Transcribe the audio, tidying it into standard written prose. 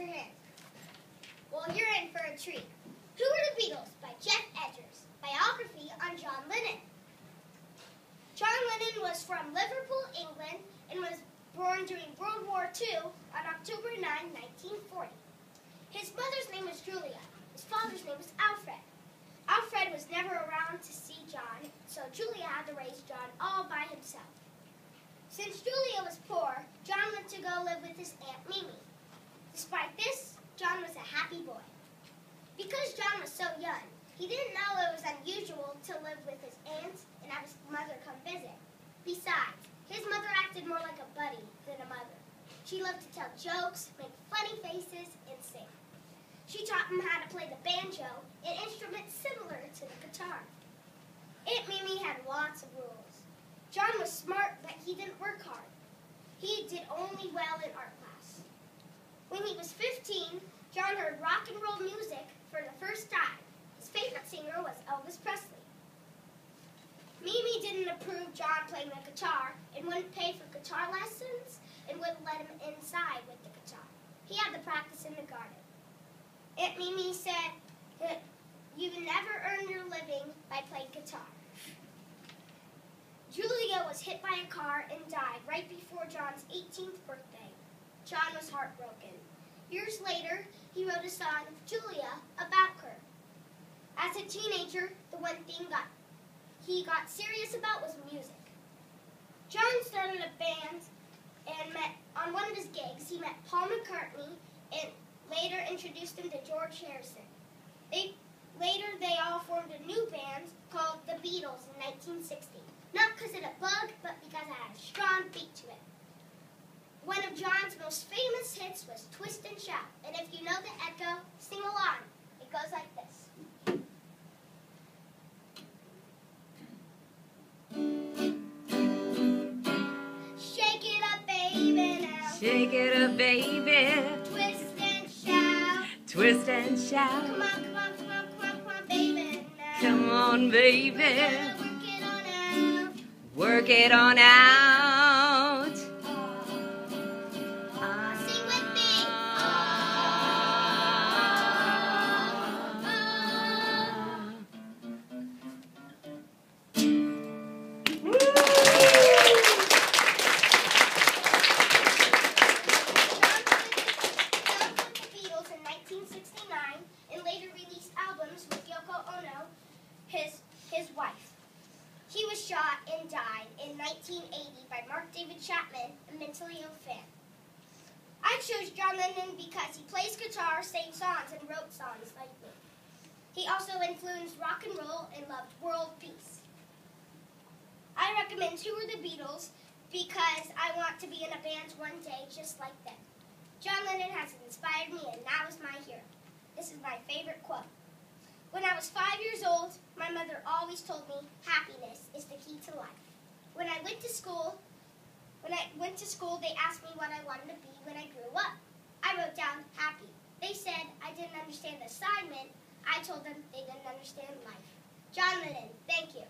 your hand. Well, you're in for a treat. Who Were the Beatles by Jeff Edgers, biography on John Lennon. John Lennon was from Liverpool, England, and was born during World War II on October 9, 1940. His mother's name was Julia. His father's name was Alfred. Alfred was never around to see John, so Julia had to raise John all by himself. Since Julia was poor, John went to go live with his Aunt Mimi. Despite this, John was a happy boy. Because John was so young, he didn't know it was unusual to live with his aunt and have his mother come visit. Besides, his mother acted more like a buddy than a mother. She loved to tell jokes, make funny faces, and sing. She taught him how to play the banjo, an instrument similar to the guitar. Aunt Mimi had lots of rules. John was smart, but he didn't work hard. He did only well in art class. When he was 15, John heard rock and roll music for the first time. His favorite singer was Elvis Presley. Mimi didn't approve John playing the guitar and wouldn't pay for guitar lessons and wouldn't let him inside with the guitar. He had to practice in the garden. Aunt Mimi said that you never earn your living by playing guitar. Julia was hit by a car and died right before John's 18th birthday. John was heartbroken. Years later, he wrote a song, Julia, about her. As a teenager, the one thing he got serious about was music. John started a band and on one of his gigs, he met Paul McCartney and later introduced him to George Harrison. Later, they all formed a new band called the Beatles in 1960. Not because of a bug, but because it had a strong beat to it. One of John's most famous hits was Twist and Shout. And if you know the echo, sing along. It goes like this. Shake it up, baby, now. Shake it up, baby. Twist and shout. Twist and shout. Come on, come on, come on, come on, come on, baby, now. Come on, baby. Work it on out. Work it on out. Sing with me. Woo! The Beatles in 1969 and later released albums with Yoko Ono, his wife. He was shot and died in 1980 by Mark David Chapman, a mentally ill fan. I chose John Lennon because he plays guitar, sang songs, and wrote songs like me. He also influenced rock and roll and loved world peace. I recommend Who Were the Beatles because I want to be in a band one day just like them. John Lennon has inspired me and now is my hero. This is my favorite quote. When I was 5 years old, my mother always told me happiness is the key to life. When I went to school, they asked me what I wanted to be when I grew up. I wrote down happy. They said I didn't understand the assignment. I told them they didn't understand life. John Lennon, thank you.